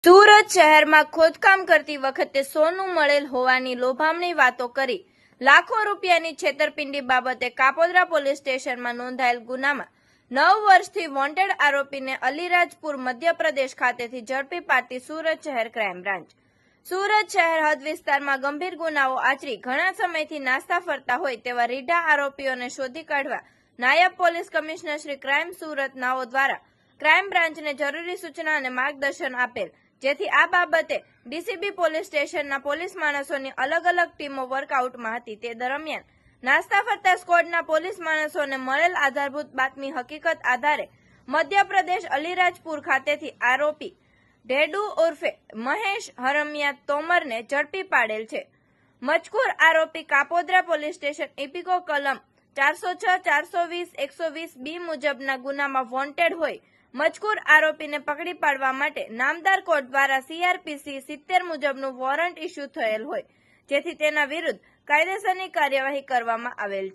સુરત શહેરમાં ખોદકામ કરતી વખતે સોનું મળેલ હોવાની લોભામણી વાતો કરી લાખો રૂપિયાની છેતરપિંડી બાબતે કાપોદ્રા પોલીસ સ્ટેશનમાં નોંધાયેલ ગુનામાં 9 વર્ષથી વોન્ટેડ આરોપીને અલીરાજપુર મધ્યપ્રદેશ ખાતેથી ઝડપી પાડતી સુરત શહેર ક્રાઇમ બ્રાન્ચ. સુરત શહેર હદ વિસ્તારમાં ગંભીર ગુનાઓ આચરી ઘણા સમયથી નાસ્તા ફરતા હોય તેવા રીઢા આરોપીઓને શોધી કાઢવા નાયબ police commissioner Shri crime Surat નાઓ દ્વારા ક્રાઇમ બ્રાન્ચને જરૂરી સૂચના અને માર્ગદર્શન આપેલ, જેથી આ બાબતે ડીસીબી પોલીસ સ્ટેશનના પોલીસ માણસોની અલગ અલગ ટીમો વર્કઆઉટમાં હતી. તે દરમિયાન નાસ્તા ફરતા સ્ક્વોડના પોલીસ માણસોને મળેલ આધારભૂત બાતમી હકીકત આધારે મધ્યપ્રદેશ અલીરાજપુર ખાતેથી આરોપી ઢેડુ ઉર્ફે મહેશ હરમિયા તોમરને ઝડપી પાડેલ છે. મજકૂર આરોપી કાપોદ્રા પોલીસ સ્ટેશન ઇપિકો કલમ 406, 420, 120B મુજબના ગુનામાં વોન્ટેડ હોય. મજકૂર આરોપીને પકડી પાડવા માટે નામદાર કોર્ટ દ્વારા CRPC 70 મુજબનું વોરંટ ઇસ્યુ થયેલ હોય, જેથી તેના વિરુદ્ધ કાયદેસરની કાર્યવાહી કરવામાં આવેલ